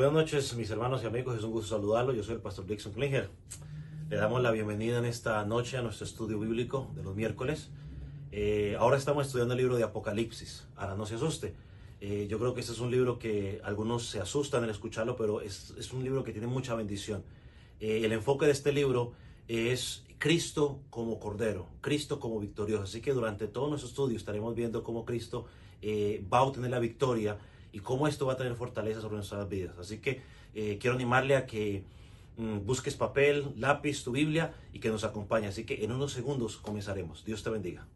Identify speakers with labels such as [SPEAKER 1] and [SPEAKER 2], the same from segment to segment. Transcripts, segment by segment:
[SPEAKER 1] Buenas noches, mis hermanos y amigos. Es un gusto saludarlos. Yo soy el pastor Dixon Klinger. Le damos la bienvenida en esta noche a nuestro estudio bíblico de los miércoles. Ahora estamos estudiando el libro de Apocalipsis. Ahora no se asuste. Yo creo que este es un libro que algunos se asustan al escucharlo, pero es un libro que tiene mucha bendición. El enfoque de este libro es Cristo como Cordero, Cristo como victorioso. Así que durante todo nuestro estudio estaremos viendo cómo Cristo va a obtener la victoria y cómo esto va a tener fortaleza sobre nuestras vidas. Así que quiero animarle a que busques papel, lápiz, tu Biblia y que nos acompañe. Así que en unos segundos comenzaremos. Dios te bendiga.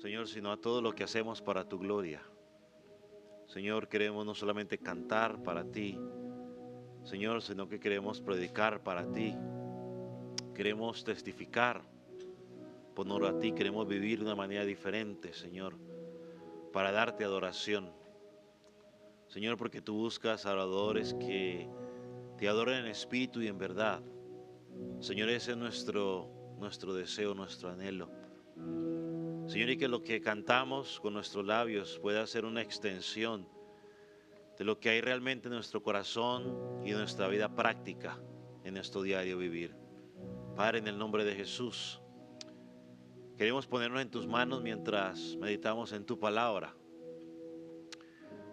[SPEAKER 1] Señor, sino a todo lo que hacemos para tu gloria. Señor, queremos no solamente cantar para ti, Señor, sino que queremos predicar para ti. Queremos testificar por honor a ti. Queremos vivir de una manera diferente, Señor, para darte adoración. Señor, porque tú buscas adoradores que te adoren en espíritu y en verdad. Señor, ese es nuestro deseo, nuestro anhelo. Señor, y que lo que cantamos con nuestros labios pueda ser una extensión de lo que hay realmente en nuestro corazón y en nuestra vida práctica, en nuestro diario vivir. Padre, en el nombre de Jesús, queremos ponernos en tus manos mientras meditamos en tu palabra.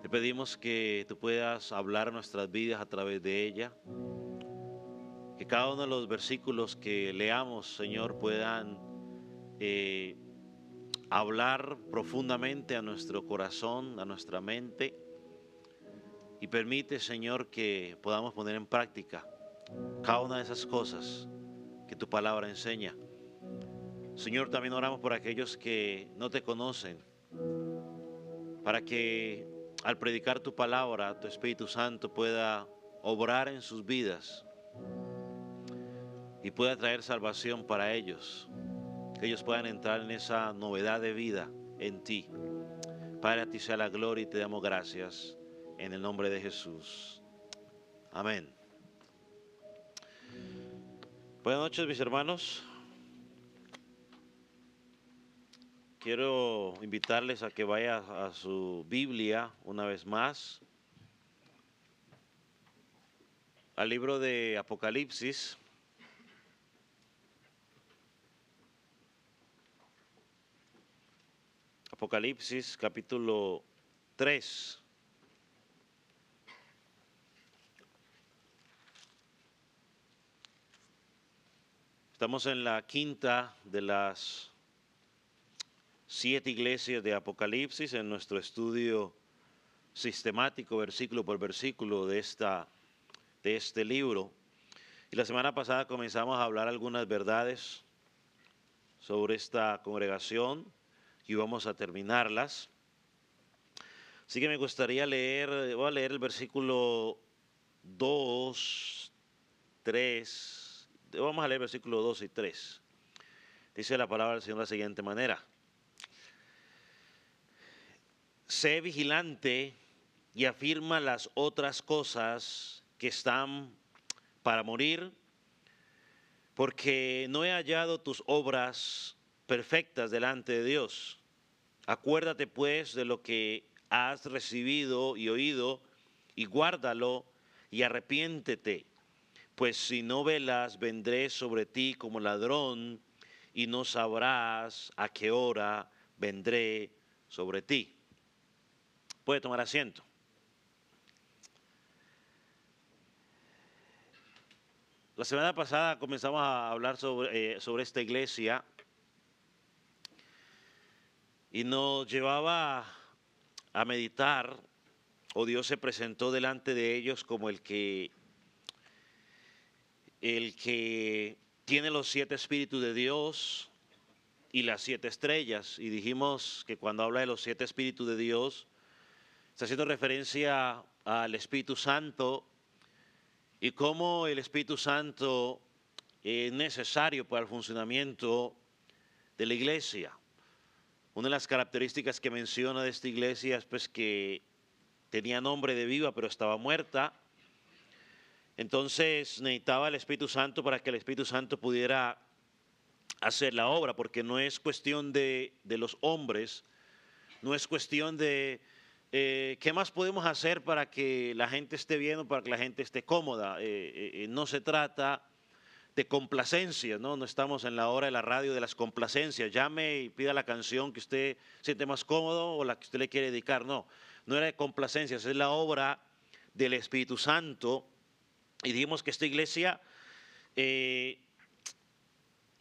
[SPEAKER 1] Te pedimos que tú puedas hablar a nuestras vidas a través de ella, que cada uno de los versículos que leamos, Señor, puedan hablar profundamente a nuestro corazón, a nuestra mente, y permite, Señor, que podamos poner en práctica cada una de esas cosas que tu palabra enseña. Señor, también oramos por aquellos que no te conocen, para que al predicar tu palabra, tu Espíritu Santo pueda obrar en sus vidas y pueda traer salvación para ellos, que ellos puedan entrar en esa novedad de vida en ti. Padre, a ti sea la gloria y te damos gracias en el nombre de Jesús. Amén. Buenas noches, mis hermanos. Quiero invitarles a que vayan a su Biblia una vez más, al libro de Apocalipsis. Apocalipsis capítulo 3. Estamos en la quinta de las 7 iglesias de Apocalipsis en nuestro estudio sistemático, versículo por versículo de este libro. Y la semana pasada comenzamos a hablar algunas verdades sobre esta congregación y vamos a terminarlas. Así que me gustaría voy a leer el versículo 2, 3, vamos a leer el versículo 2 y 3. Dice la palabra del Señor de la siguiente manera: sé vigilante y afirma las otras cosas que están para morir, porque no he hallado tus obras perfectas delante de Dios. Acuérdate pues de lo que has recibido y oído, y guárdalo y arrepiéntete, pues si no velas, vendré sobre ti como ladrón, y no sabrás a qué hora vendré sobre ti. Puede tomar asiento. La semana pasada comenzamos a hablar sobre esta iglesia y nos llevaba a meditar, o Dios se presentó delante de ellos como el que tiene los 7 espíritus de Dios y las 7 estrellas. Y dijimos que cuando habla de los 7 espíritus de Dios, está haciendo referencia al Espíritu Santo y cómo el Espíritu Santo es necesario para el funcionamiento de la iglesia. Una de las características que menciona de esta iglesia es pues que tenía nombre de viva pero estaba muerta, Entonces necesitaba el Espíritu Santo para que el Espíritu Santo pudiera hacer la obra, porque no es cuestión de los hombres, no es cuestión de qué más podemos hacer para que la gente esté bien o para que la gente esté cómoda. No se trata de complacencia, ¿no? No estamos en la hora de la radio de las complacencias. Llame y pida la canción que usted siente más cómodo o la que usted le quiere dedicar. No, no era de complacencias, es la obra del Espíritu Santo. Y dijimos que esta iglesia le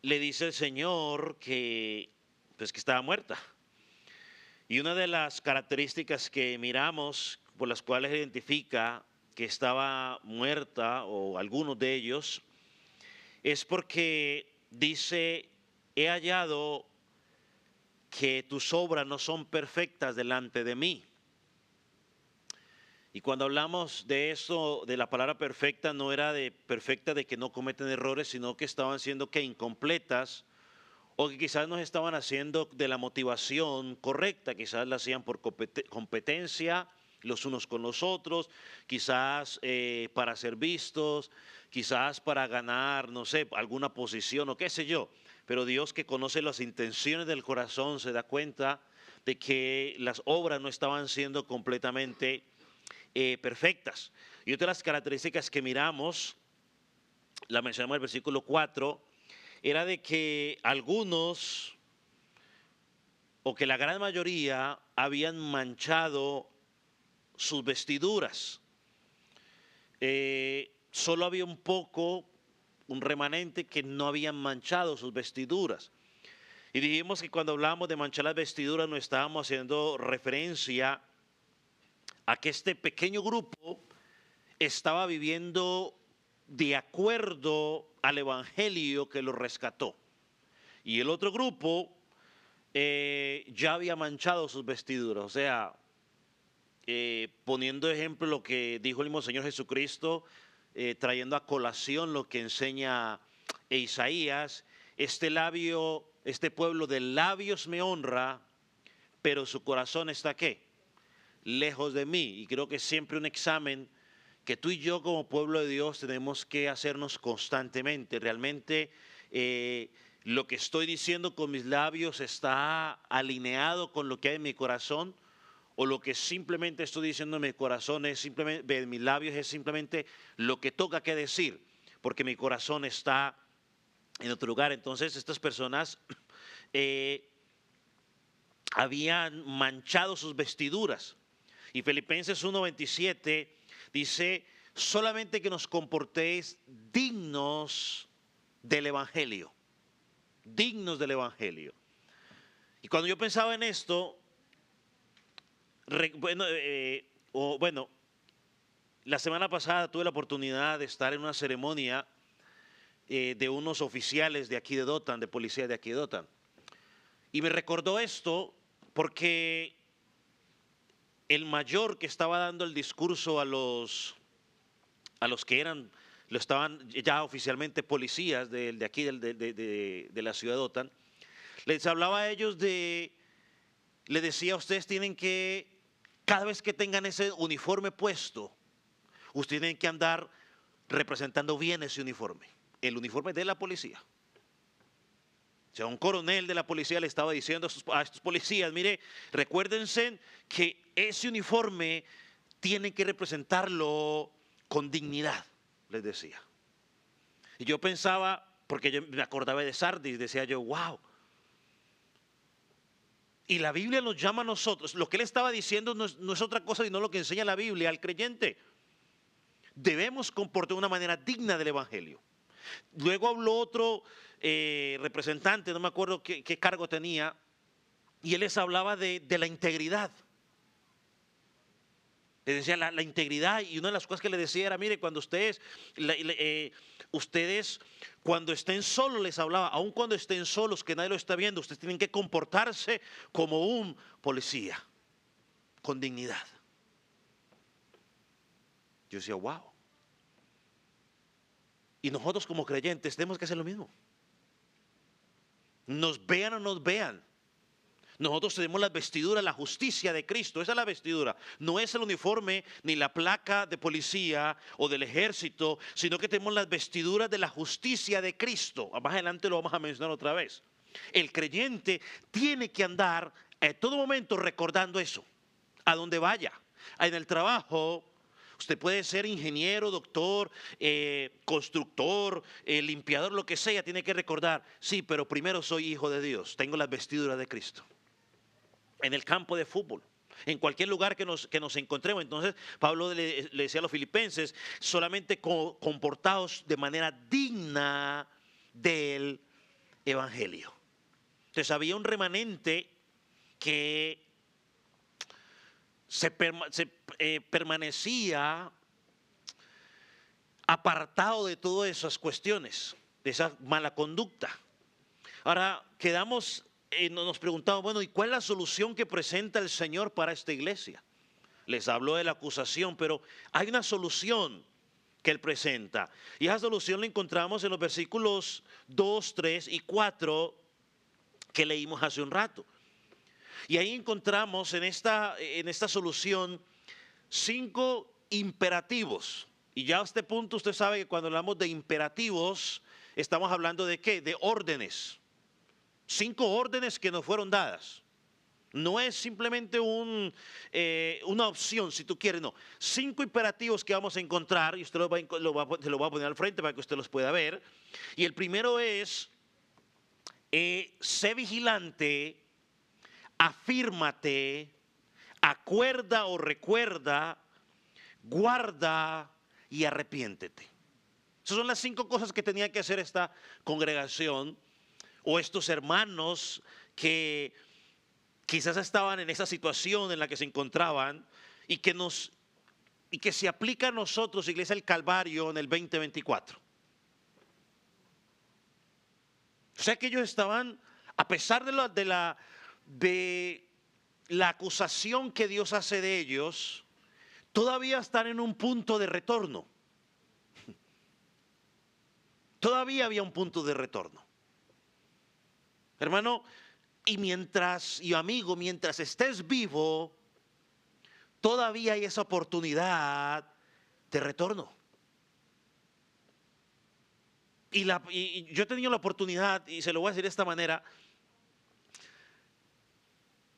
[SPEAKER 1] dice el Señor que, pues, que estaba muerta. Y una de las características que miramos por las cuales identifica que estaba muerta, o algunos de ellos, es porque dice: he hallado que tus obras no son perfectas delante de mí. Y cuando hablamos de eso, de la palabra perfecta, no era de perfecta de que no cometen errores, sino que estaban siendo que incompletas, o que quizás no estaban haciendo de la motivación correcta, quizás la hacían por competencia los unos con los otros, quizás para ser vistos, quizás para ganar, no sé, alguna posición o qué sé yo. Pero Dios, que conoce las intenciones del corazón, se da cuenta de que las obras no estaban siendo completamente perfectas. Y otra de las características que miramos, la mencionamos en el versículo 4, era de que algunos, o que la gran mayoría, habían manchado sus vestiduras. Solo había un remanente que no habían manchado sus vestiduras. Y dijimos que cuando hablábamos de manchar las vestiduras no estábamos haciendo referencia a que este pequeño grupo estaba viviendo de acuerdo al evangelio que lo rescató. Y el otro grupo ya había manchado sus vestiduras. O sea, poniendo ejemplo lo que dijo el mismo Señor Jesucristo, trayendo a colación lo que enseña Isaías: este pueblo de labios me honra, pero su corazón está ¿qué? Lejos de mí. Y creo que siempre un examen que tú y yo como pueblo de Dios tenemos que hacernos constantemente. Realmente lo que estoy diciendo con mis labios está alineado con lo que hay en mi corazón, o lo que simplemente estoy diciendo en mi corazón es simplemente, en mis labios es simplemente lo que toca que decir, porque mi corazón está en otro lugar. Entonces estas personas habían manchado sus vestiduras. Y Filipenses 1:27 dice: solamente que nos comportéis dignos del Evangelio. Dignos del Evangelio. Y cuando yo pensaba en esto, la semana pasada tuve la oportunidad de estar en una ceremonia de unos oficiales de aquí de Dothan, de policía de aquí de Dothan. Y me recordó esto porque el mayor que estaba dando el discurso a los que estaban ya oficialmente policías de aquí de la ciudad de Dothan, les hablaba a ellos les decía: ustedes tienen que, cada vez que tengan ese uniforme puesto, ustedes tienen que andar representando bien ese uniforme, el uniforme de la policía. O sea, un coronel de la policía le estaba diciendo a estos policías: mire, recuérdense que ese uniforme tienen que representarlo con dignidad, les decía. Y yo pensaba, porque yo me acordaba de Sardis, decía yo: wow. Y la Biblia nos llama a nosotros, lo que él estaba diciendo no es otra cosa sino lo que enseña la Biblia al creyente. Debemos comportar de una manera digna del Evangelio. Luego habló otro representante, no me acuerdo qué cargo tenía, y él les hablaba de la integridad. Les decía la integridad, y una de las cosas que le decía era: mire, cuando ustedes cuando estén solos, les hablaba, aun cuando estén solos, que nadie lo está viendo, ustedes tienen que comportarse como un policía, con dignidad. Yo decía: wow. Y nosotros como creyentes tenemos que hacer lo mismo. Nos vean o nos vean, Nosotros tenemos las vestiduras, la justicia de Cristo. Esa es la vestidura. No es el uniforme ni la placa de policía o del ejército, sino que tenemos las vestiduras de la justicia de Cristo. Más adelante lo vamos a mencionar otra vez. El creyente tiene que andar en todo momento recordando eso. A donde vaya. En el trabajo, usted puede ser ingeniero, doctor, constructor, limpiador, lo que sea. Tiene que recordar, sí, pero primero soy hijo de Dios. Tengo las vestiduras de Cristo. En el campo de fútbol, en cualquier lugar que nos encontremos. Entonces Pablo le decía a los filipenses, solamente comportaos de manera digna del evangelio. Entonces había un remanente que permanecía apartado de todas esas cuestiones, de esa mala conducta. Ahora nos preguntamos, bueno, ¿y cuál es la solución que presenta el Señor para esta iglesia? Les habló de la acusación, pero hay una solución que Él presenta. Y esa solución la encontramos en los versículos 2, 3 y 4 que leímos hace un rato. Y ahí encontramos en esta solución 5 imperativos. Y ya a este punto usted sabe que cuando hablamos de imperativos, estamos hablando de ¿qué? De órdenes. 5 órdenes que nos fueron dadas. No es simplemente una opción, si tú quieres, no. 5 imperativos que vamos a encontrar, y usted se lo va a poner al frente para que usted los pueda ver. Y el primero es, sé vigilante, afírmate, acuerda o recuerda, guarda y arrepiéntete. Esas son las 5 cosas que tenía que hacer esta congregación o estos hermanos que quizás estaban en esa situación en la que se encontraban y que se aplica a nosotros, Iglesia del Calvario, en el 2024. O sea que ellos estaban, a pesar de la acusación que Dios hace de ellos, todavía están en un punto de retorno. Todavía había un punto de retorno. Hermano, y amigo, mientras estés vivo, todavía hay esa oportunidad de retorno. Y yo he tenido la oportunidad, y se lo voy a decir de esta manera,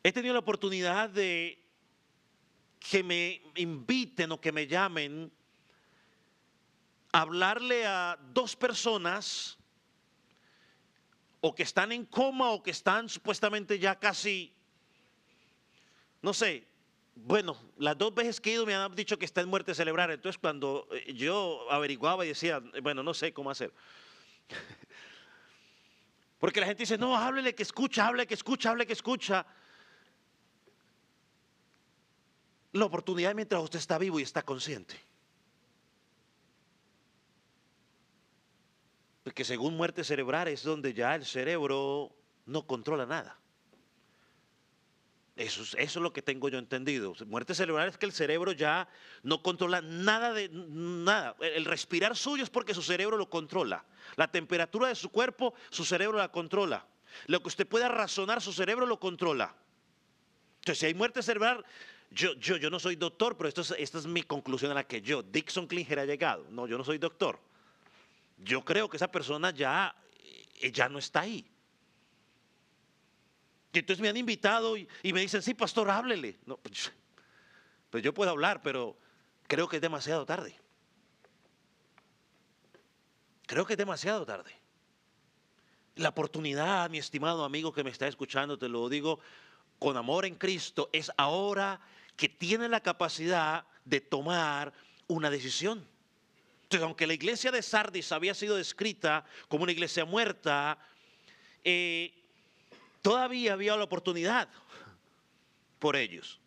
[SPEAKER 1] he tenido la oportunidad de que me inviten o que me llamen a hablarle a 2 personas o que están en coma o que están supuestamente ya casi, no sé, bueno, las 2 veces que he ido me han dicho que está en muerte cerebral. Entonces cuando yo averiguaba y decía, bueno, no sé cómo hacer. Porque la gente dice, no, háblele que escucha, hable que escucha, hable que escucha. La oportunidad mientras usted está vivo y está consciente. Porque según muerte cerebral es donde ya el cerebro no controla nada. Eso es lo que tengo yo entendido. Muerte cerebral es que el cerebro ya no controla nada de nada. El respirar suyo es porque su cerebro lo controla. La temperatura de su cuerpo, su cerebro la controla. Lo que usted pueda razonar, su cerebro lo controla. Entonces, si hay muerte cerebral, yo no soy doctor, pero esta es mi conclusión a la que Dixon Klinger, ha llegado. No, yo no soy doctor. Yo creo que esa persona ya no está ahí. Y entonces me han invitado y me dicen, sí, pastor, háblele. No, pues yo puedo hablar, pero creo que es demasiado tarde. Creo que es demasiado tarde. La oportunidad, mi estimado amigo que me está escuchando, te lo digo con amor en Cristo, es ahora que tiene la capacidad de tomar una decisión. Entonces, aunque la iglesia de Sardis había sido descrita como una iglesia muerta, todavía había la oportunidad por ellos.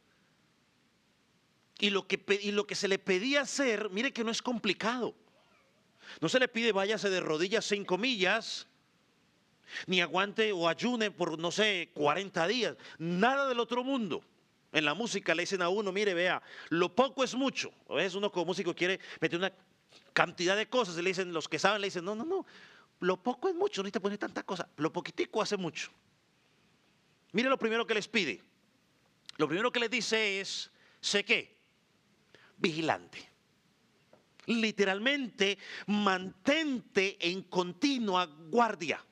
[SPEAKER 1] Y lo que se le pedía hacer, mire que no es complicado. No se le pide váyase de rodillas 5 millas, ni aguante o ayune por, no sé, 40 días. Nada del otro mundo. En la música le dicen a uno, mire, vea, lo poco es mucho. A veces uno como músico quiere meter una cantidad de cosas y le dicen, los que saben le dicen, no, lo poco es mucho, no necesita poner tanta cosa. Lo poquitico hace mucho.
[SPEAKER 2] Mire lo primero que les pide. Lo primero que les dice es, sé qué, vigilante. Literalmente, mantente en continua guardia.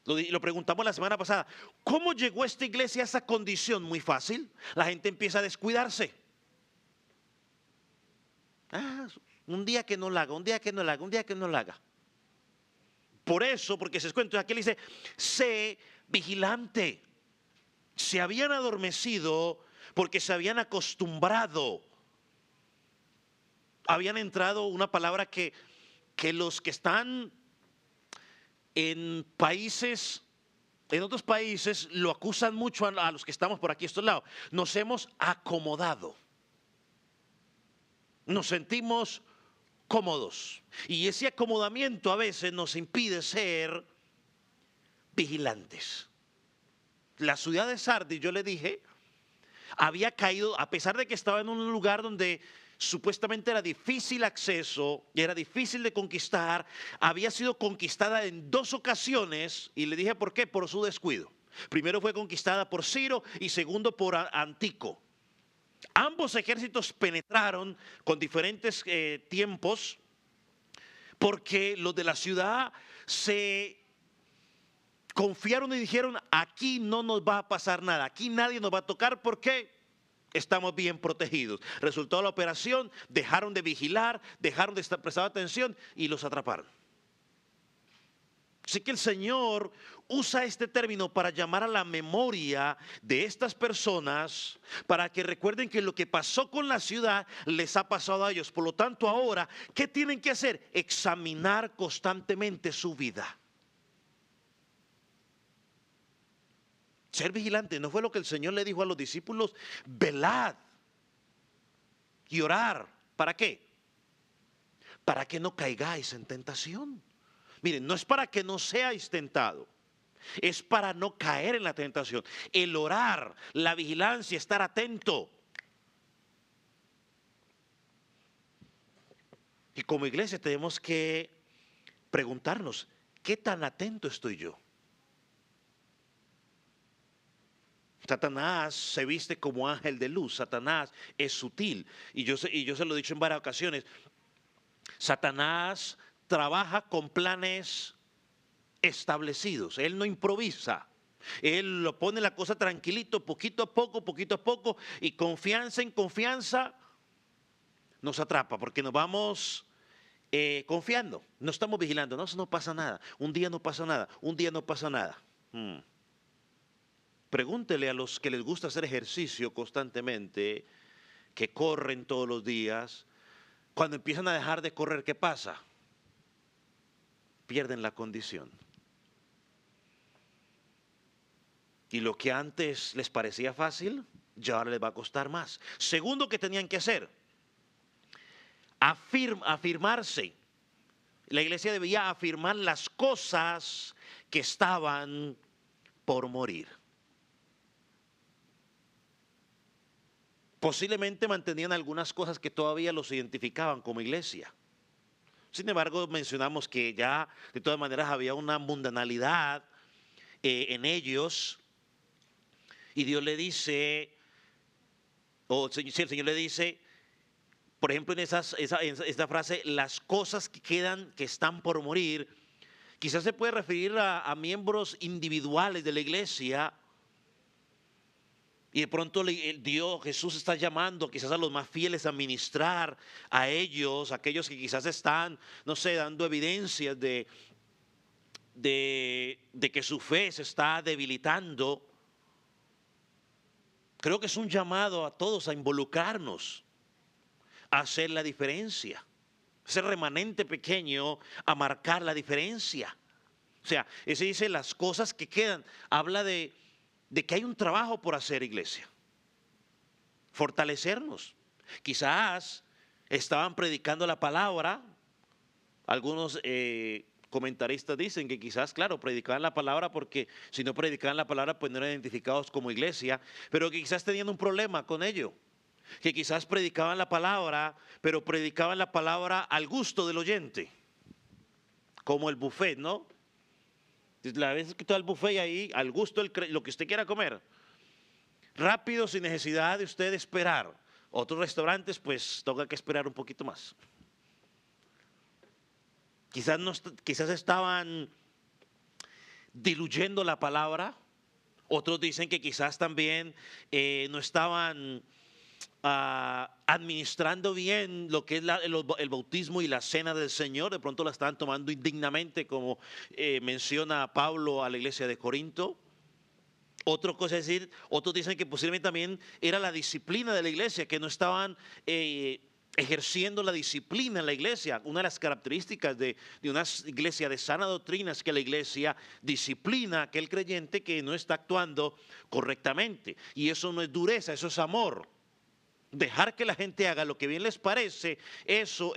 [SPEAKER 2] Lo preguntamos la semana pasada. ¿Cómo llegó esta iglesia a esa condición? Muy fácil. La gente empieza a descuidarse. Un día que no lo haga, un día que no lo haga, un día que no lo haga. Por eso, porque se cuenta, aquí le dice, sé vigilante. Se habían adormecido porque se habían acostumbrado. Habían entrado una palabra que los que están en países, en otros países, lo acusan mucho a los que estamos por aquí a estos lados. Nos hemos acomodado. Nos sentimos cómodos. Y ese acomodamiento a veces nos impide ser vigilantes. La ciudad de Sardis, yo le dije, había caído, a pesar de que estaba en un lugar donde supuestamente era difícil acceso y era difícil de conquistar, había sido conquistada en 2 ocasiones, y le dije por qué, por su descuido. Primero fue conquistada por Ciro y segundo por Antico. Ambos ejércitos penetraron con diferentes tiempos porque los de la ciudad se confiaron y dijeron, aquí no nos va a pasar nada, aquí nadie nos va a tocar porque estamos bien protegidos. Resultó la operación, dejaron de vigilar, dejaron de prestar atención y los atraparon. Así que el Señor usa este término para llamar a la memoria de estas personas, para que recuerden que lo que pasó con la ciudad les ha pasado a ellos. Por lo tanto, ahora, ¿qué tienen que hacer? Examinar constantemente su vida. Ser vigilante, ¿no fue lo que el Señor le dijo a los discípulos? Velad y orar. ¿Para qué? Para que no caigáis en tentación. Miren, no es para que no seáis tentados, es para no caer en la tentación. El orar, la vigilancia, estar atento. Y como iglesia tenemos que preguntarnos, ¿qué tan atento estoy yo? Satanás se viste como ángel de luz. Satanás es sutil. Y yo se lo he dicho en varias ocasiones. Satanás trabaja con planes establecidos. Él no improvisa. Él lo pone la cosa tranquilito, poquito a poco. Y confianza en confianza nos atrapa porque nos vamos confiando. No estamos vigilando. No pasa nada. Un día no pasa nada. Un día no pasa nada. Pregúntele a los que les gusta hacer ejercicio constantemente, que corren todos los días, cuando empiezan a dejar de correr, ¿qué pasa? Pierden la condición. Y lo que antes les parecía fácil, ya ahora les va a costar más. Segundo que tenían que hacer, afirmarse. La iglesia debía afirmar las cosas que estaban por morir. Posiblemente mantenían algunas cosas que todavía los identificaban como iglesia. Sin embargo, mencionamos que ya de todas maneras había una mundanalidad en ellos. Y Dios le dice, el Señor le dice, por ejemplo, en esta frase, las cosas que quedan, que están por morir, quizás se puede referir a miembros individuales de la iglesia. Y de pronto Jesús está llamando quizás a los más fieles a ministrar a ellos, aquellos que quizás están, no sé, dando evidencias de que su fe se está debilitando. Creo que es un llamado a todos a involucrarnos, a hacer la diferencia. Ese remanente pequeño a marcar la diferencia. O sea, ese dice las cosas que quedan, habla de que hay un trabajo por hacer, iglesia. Fortalecernos. Quizás estaban predicando la palabra. Algunos comentaristas dicen que quizás, claro, predicaban la palabra porque si no predicaban la palabra, pues no eran identificados como iglesia. Pero que quizás tenían un problema con ello. Que quizás predicaban la palabra, pero predicaban la palabra al gusto del oyente. Como el buffet, ¿no? La vez que está el buffet ahí, al gusto, lo que usted quiera comer. Rápido, sin necesidad de usted esperar. Otros restaurantes, pues, toca que esperar un poquito más. Quizás, no, quizás estaban diluyendo la palabra. Otros dicen que quizás también no estaban administrando bien lo que es el bautismo y la cena del Señor. De pronto la estaban tomando indignamente, como menciona Pablo a la iglesia de Corinto. Otra cosa es decir, otros dicen que posiblemente también era la disciplina de la iglesia, que no estaban ejerciendo la disciplina en la iglesia. Una de las características de una iglesia de sana doctrina es que la iglesia disciplina a aquel creyente que no está actuando correctamente. Y eso no es dureza, eso es amor. Dejar que la gente haga lo que bien les parece, eso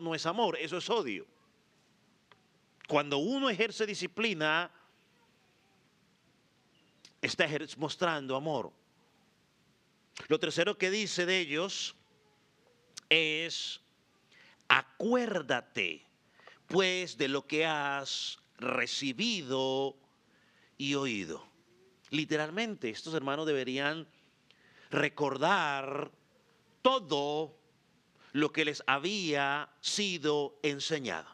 [SPEAKER 2] no es amor, eso es odio. Cuando uno ejerce disciplina, está mostrando amor. Lo tercero que dice de ellos es: acuérdate pues de lo que has recibido y oído. Literalmente, estos hermanos deberían recordar todo lo que les había sido enseñado.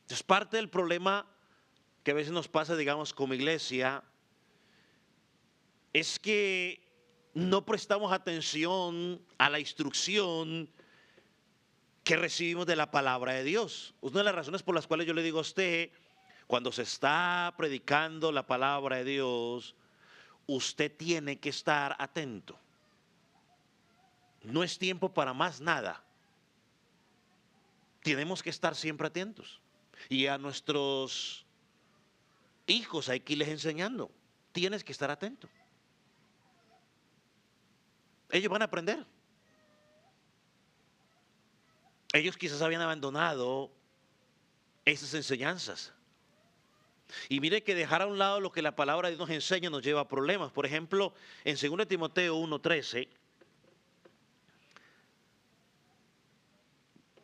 [SPEAKER 2] Es parte del problema que a veces nos pasa, digamos, como iglesia, es que no prestamos atención a la instrucción que recibimos de la palabra de Dios. Una de las razones por las cuales yo le digo a usted, cuando se está predicando la palabra de Dios, usted tiene que estar atento. No es tiempo para más nada. Tenemos que estar siempre atentos. Y a nuestros hijos hay que irles enseñando. Tienes que estar atento. Ellos van a aprender. Ellos quizás habían abandonado esas enseñanzas. Y mire que dejar a un lado lo que la palabra de Dios nos enseña nos lleva a problemas. Por ejemplo, en 2 Timoteo 1:13,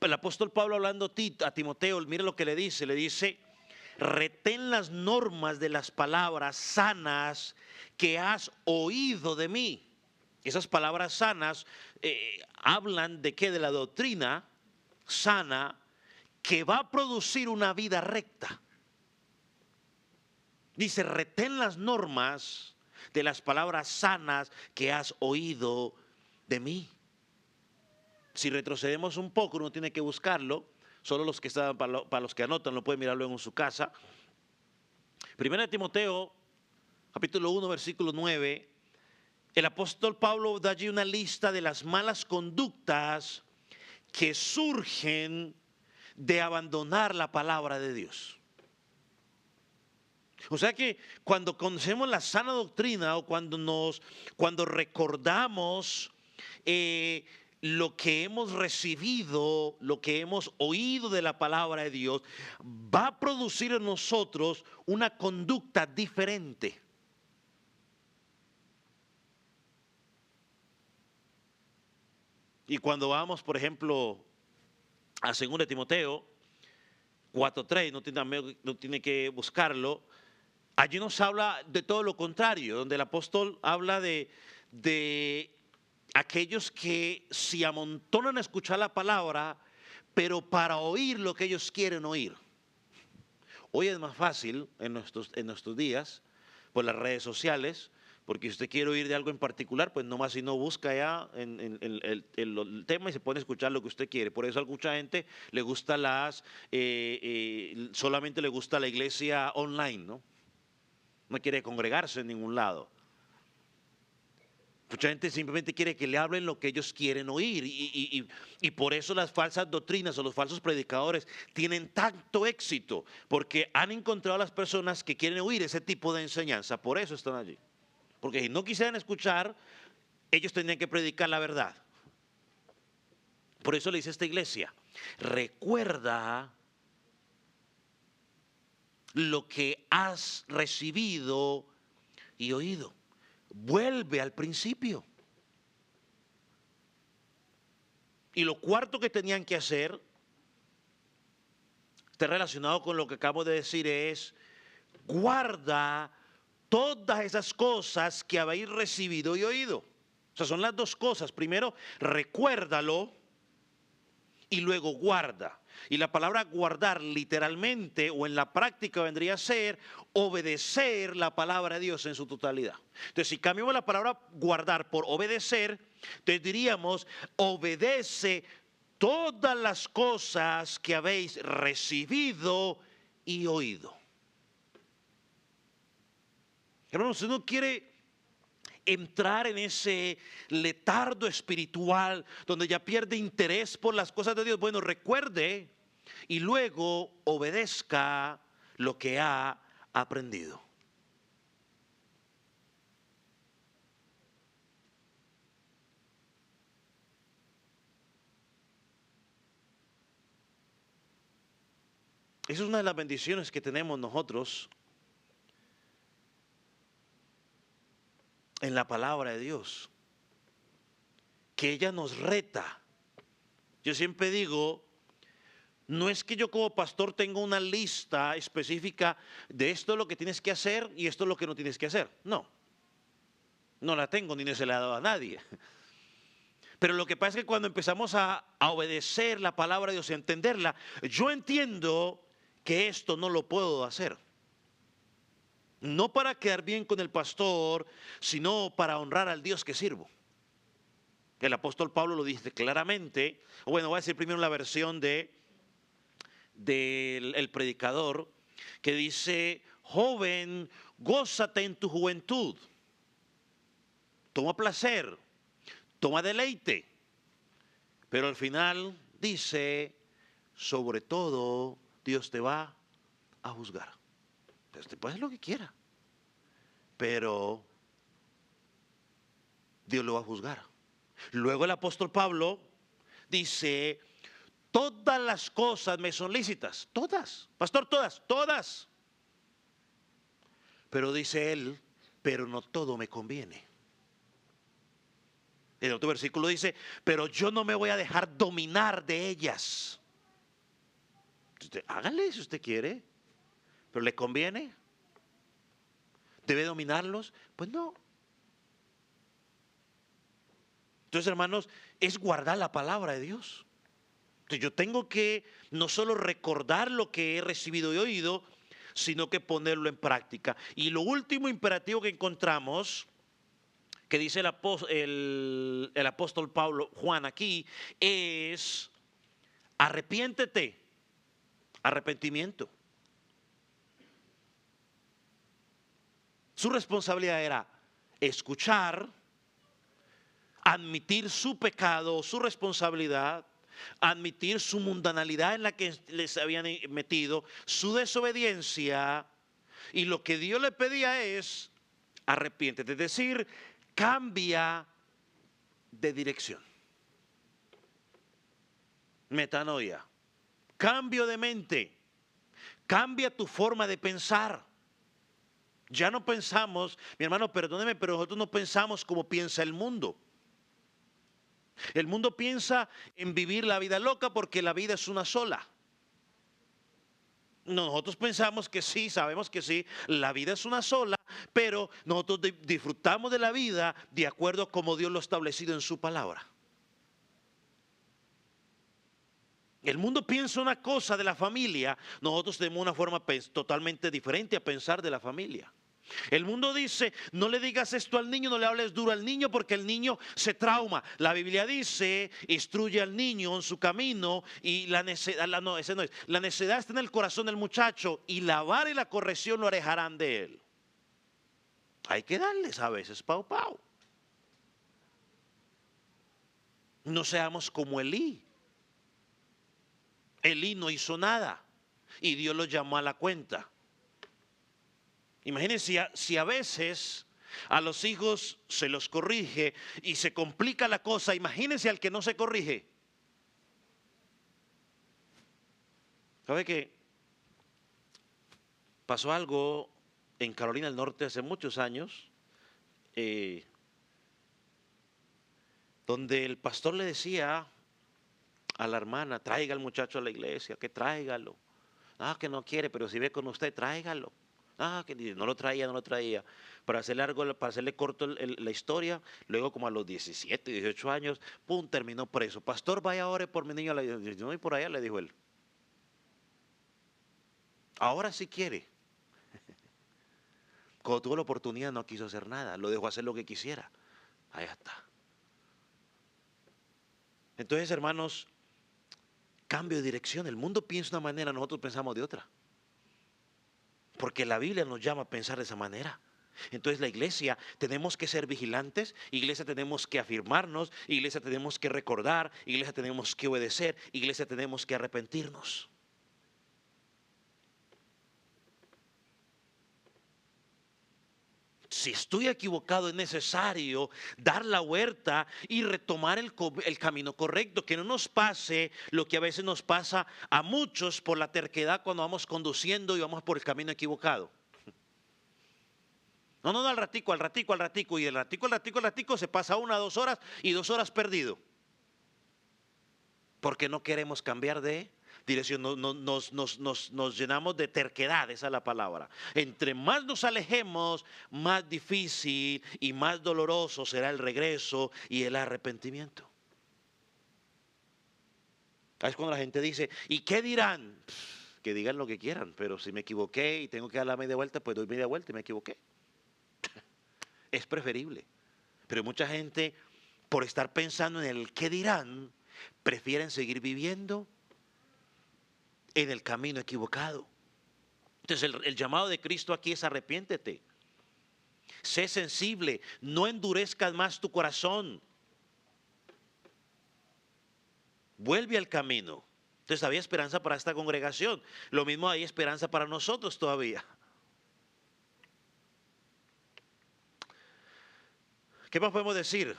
[SPEAKER 2] el apóstol Pablo hablando a Timoteo, mire lo que le dice, retén las normas de las palabras sanas que has oído de mí. Esas palabras sanas hablan de qué, de la doctrina sana que va a producir una vida recta. Dice, retén las normas de las palabras sanas que has oído de mí. Si retrocedemos un poco, uno tiene que buscarlo. Solo los que están, para los que anotan, lo pueden mirar luego en su casa. 1 Timoteo, capítulo 1, versículo 9. El apóstol Pablo da allí una lista de las malas conductas que surgen de abandonar la palabra de Dios. O sea que cuando conocemos la sana doctrina o cuando recordamos lo que hemos recibido, lo que hemos oído de la palabra de Dios, va a producir en nosotros una conducta diferente. Y cuando vamos, por ejemplo, a 2 Timoteo 4:3, no tiene que buscarlo. Allí nos habla de todo lo contrario, donde el apóstol habla de aquellos que se amontonan a escuchar la palabra, pero para oír lo que ellos quieren oír. Hoy es más fácil en nuestros días, por las redes sociales, porque si usted quiere oír de algo en particular, pues nomás si no busca ya en el tema y se pone a escuchar lo que usted quiere. Por eso a mucha gente le gusta solamente le gusta la iglesia online, ¿no? No quiere congregarse en ningún lado. Mucha gente simplemente quiere que le hablen lo que ellos quieren oír y por eso las falsas doctrinas o los falsos predicadores tienen tanto éxito, porque han encontrado a las personas que quieren oír ese tipo de enseñanza, por eso están allí. Porque si no quisieran escuchar, ellos tendrían que predicar la verdad. Por eso le dice a esta iglesia, recuerda lo que has recibido y oído. Vuelve al principio. Y lo cuarto que tenían que hacer está relacionado con lo que acabo de decir, es guarda todas esas cosas que habéis recibido y oído. O sea, son las dos cosas. Primero, recuérdalo y luego guarda. Y la palabra guardar literalmente o en la práctica vendría a ser obedecer la palabra de Dios en su totalidad. Entonces, si cambiamos la palabra guardar por obedecer, entonces diríamos obedece todas las cosas que habéis recibido y oído. Hermanos, usted no quiere entrar en ese letardo espiritual donde ya pierde interés por las cosas de Dios. Bueno, recuerde y luego obedezca lo que ha aprendido. Esa es una de las bendiciones que tenemos nosotros en la palabra de Dios, que ella nos reta. Yo siempre digo, no es que yo como pastor tenga una lista específica de esto es lo que tienes que hacer y esto es lo que no tienes que hacer. No, no la tengo ni se la he dado a nadie. Pero lo que pasa es que cuando empezamos a obedecer la palabra de Dios y a entenderla, yo entiendo que esto no lo puedo hacer. No para quedar bien con el pastor, sino para honrar al Dios que sirvo. El apóstol Pablo lo dice claramente. Bueno, voy a decir primero la versión del predicador, que dice: joven, gózate en tu juventud, toma placer, toma deleite. Pero al final dice, sobre todo, Dios te va a juzgar. Usted puede hacer lo que quiera, pero Dios lo va a juzgar. Luego el apóstol Pablo dice, todas las cosas me son lícitas, todas, pastor, todas. Pero dice él, pero no todo me conviene. El otro versículo dice, pero yo no me voy a dejar dominar de ellas. Usted, hágale si usted quiere, pero ¿le conviene? ¿Debe dominarlos? Pues no. Entonces, hermanos, es guardar la palabra de Dios. Entonces, yo tengo que no solo recordar lo que he recibido y oído, sino que ponerlo en práctica. Y lo último imperativo que encontramos, que dice el apóstol Pablo, Juan aquí, es arrepiéntete, arrepentimiento. Su responsabilidad era escuchar, admitir su pecado, su responsabilidad, admitir su mundanalidad en la que les habían metido, su desobediencia, y lo que Dios le pedía es arrepiéntete, es decir, cambia de dirección. Metanoia, cambio de mente, cambia tu forma de pensar. Ya no pensamos, mi hermano, perdóneme, pero nosotros no pensamos como piensa el mundo. El mundo piensa en vivir la vida loca porque la vida es una sola. Nosotros pensamos que sí, sabemos que sí, la vida es una sola, pero nosotros disfrutamos de la vida de acuerdo a como Dios lo ha establecido en su palabra. El mundo piensa una cosa de la familia, nosotros tenemos una forma totalmente diferente a pensar de la familia. El mundo dice, no le digas esto al niño, no le hables duro al niño porque el niño se trauma. La Biblia dice, instruye al niño en su camino y la necedad, no, ese no es. La necedad está en el corazón del muchacho y la vara y la corrección lo alejarán de él. Hay que darles a veces pau. No seamos como Elí. Elí no hizo nada y Dios lo llamó a la cuenta. Imagínense si a veces a los hijos se los corrige y se complica la cosa, imagínense al que no se corrige. ¿Sabe qué? Pasó algo en Carolina del Norte hace muchos años, donde el pastor le decía a la hermana, traiga al muchacho a la iglesia, que tráigalo. Ah, que no quiere, pero si ve con usted, tráigalo. Ah, que no lo traía, no lo traía. Para hacerle corto la historia, luego como a los 17, 18 años, pum, terminó preso. Pastor, vaya ore por mi niño. No voy por allá, le dijo él. Ahora sí quiere. Cuando tuvo la oportunidad no quiso hacer nada, lo dejó hacer lo que quisiera. Allá está. Entonces, hermanos, cambio de dirección. El mundo piensa de una manera, nosotros pensamos de otra. Porque la Biblia nos llama a pensar de esa manera. Entonces la iglesia tenemos que ser vigilantes, iglesia tenemos que afirmarnos, iglesia tenemos que recordar, iglesia tenemos que obedecer, iglesia tenemos que arrepentirnos. Si estoy equivocado, es necesario dar la vuelta y retomar el camino correcto, que no nos pase lo que a veces nos pasa a muchos por la terquedad cuando vamos conduciendo y vamos por el camino equivocado. No, al ratico, y el ratico se pasa 1 a 2 horas y 2 horas perdido. Porque no queremos cambiar de dirección, nos llenamos de terquedad, esa es la palabra. Entre más nos alejemos, más difícil y más doloroso será el regreso y el arrepentimiento. Es cuando la gente dice, ¿y qué dirán? Que digan lo que quieran, pero si me equivoqué y tengo que dar la media vuelta, pues doy media vuelta y me equivoqué. Es preferible. Pero mucha gente, por estar pensando en el qué dirán, prefieren seguir viviendo en el camino equivocado. Entonces el llamado de Cristo aquí es arrepiéntete. Sé sensible, no endurezcas más tu corazón. Vuelve al camino. Entonces había esperanza para esta congregación. Lo mismo hay esperanza para nosotros todavía. ¿Qué más podemos decir?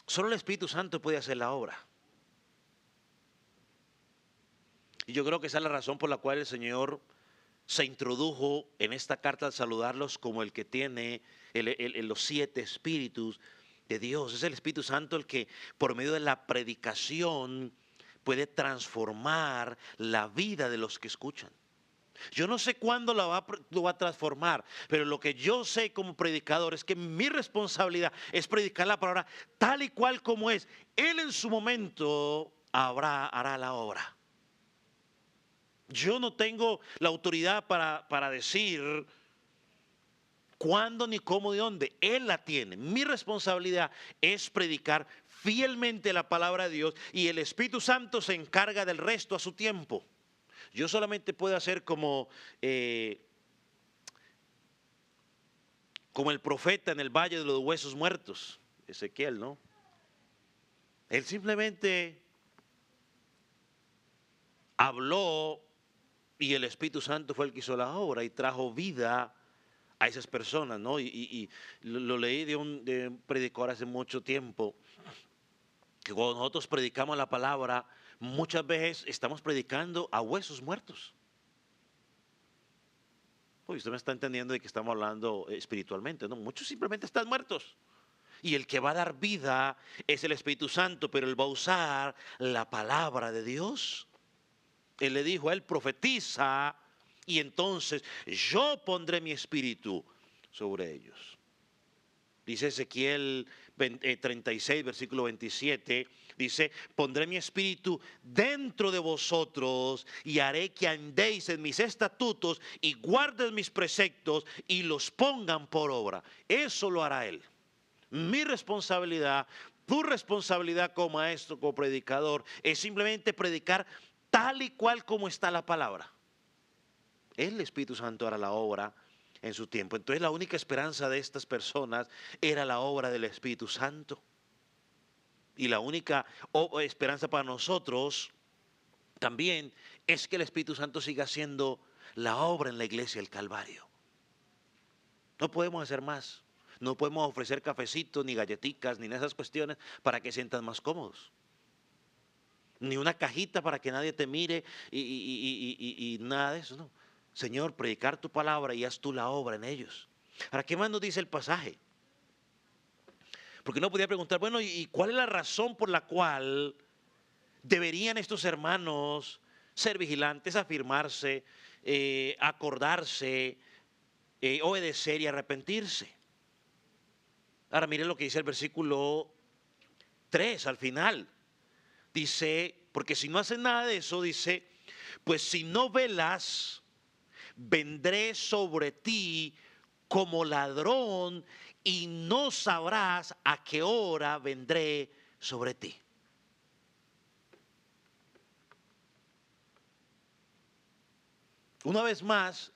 [SPEAKER 2] Solo el Espíritu Santo puede hacer la obra. Y yo creo que esa es la razón por la cual el Señor se introdujo en esta carta al saludarlos como el que tiene los 7 espíritus de Dios. Es el Espíritu Santo el que por medio de la predicación puede transformar la vida de los que escuchan. Yo no sé cuándo lo va a transformar, pero lo que yo sé como predicador es que mi responsabilidad es predicar la palabra tal y cual como es. Él en su momento hará la obra. Yo no tengo la autoridad para decir cuándo, ni cómo, ni dónde. Él la tiene. Mi responsabilidad es predicar fielmente la palabra de Dios y el Espíritu Santo se encarga del resto a su tiempo. Yo solamente puedo hacer como el profeta en el valle de los huesos muertos, Ezequiel, ¿no? Él simplemente habló y el Espíritu Santo fue el que hizo la obra y trajo vida a esas personas, ¿no? Y lo leí de un predicador hace mucho tiempo, que cuando nosotros predicamos la palabra, muchas veces estamos predicando a huesos muertos. Uy, usted me está entendiendo de que estamos hablando espiritualmente, ¿no? Muchos simplemente están muertos. Y el que va a dar vida es el Espíritu Santo, pero él va a usar la palabra de Dios. Él le dijo, él profetiza y entonces yo pondré mi espíritu sobre ellos. Dice Ezequiel 36, versículo 27, dice, pondré mi espíritu dentro de vosotros y haré que andéis en mis estatutos y guarden mis preceptos y los pongan por obra. Eso lo hará Él. Mi responsabilidad, tu responsabilidad como maestro, como predicador, es simplemente predicar tal y cual como está la palabra. El Espíritu Santo hará la obra en su tiempo. Entonces la única esperanza de estas personas era la obra del Espíritu Santo. Y la única esperanza para nosotros también es que el Espíritu Santo siga haciendo la obra en la iglesia del Calvario. No podemos hacer más. No podemos ofrecer cafecitos, ni galletitas, ni esas cuestiones para que sientan más cómodos. Ni una cajita para que nadie te mire y nada de eso, no. Señor, predicar tu palabra y haz tú la obra en ellos. Ahora, ¿qué más nos dice el pasaje? Porque uno podía preguntar, bueno, ¿y cuál es la razón por la cual deberían estos hermanos ser vigilantes, afirmarse, acordarse, obedecer y arrepentirse. Ahora miren lo que dice el versículo 3 al final. Dice, porque si no hacen nada de eso, dice, pues si no velas, vendré sobre ti como ladrón y no sabrás a qué hora vendré sobre ti. Una vez más,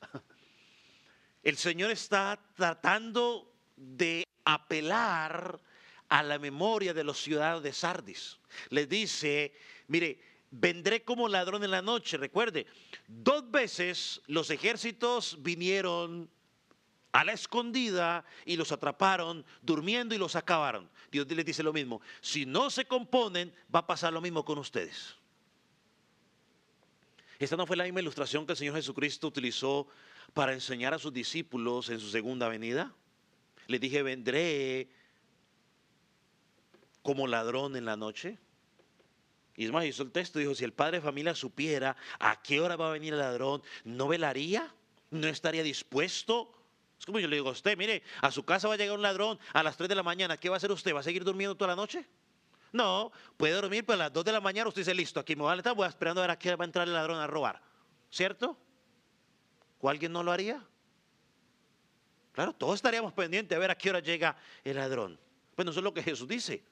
[SPEAKER 2] el Señor está tratando de apelar a la memoria de los ciudadanos de Sardis. Les dice, mire, vendré como ladrón en la noche. Recuerde, 2 veces los ejércitos vinieron a la escondida y los atraparon durmiendo y los acabaron. Dios les dice lo mismo. Si no se componen, va a pasar lo mismo con ustedes. Esta no fue la misma ilustración que el Señor Jesucristo utilizó para enseñar a sus discípulos en su segunda venida. Les dije, vendré como ladrón en la noche. Y es más, hizo el texto, dijo, si el padre de familia supiera a qué hora va a venir el ladrón, ¿no velaría? ¿No estaría dispuesto? Es como yo le digo a usted, mire, a su casa va a llegar un ladrón a las 3 de la mañana, ¿qué va a hacer usted? ¿Va a seguir durmiendo toda la noche? No, puede dormir, pero a las 2 de la mañana usted dice, listo, aquí me voy a levantar, voy esperando a ver a qué va a entrar el ladrón a robar. ¿Cierto? ¿O alguien no lo haría? Claro, todos estaríamos pendientes a ver a qué hora llega el ladrón. Bueno, eso es lo que Jesús dice.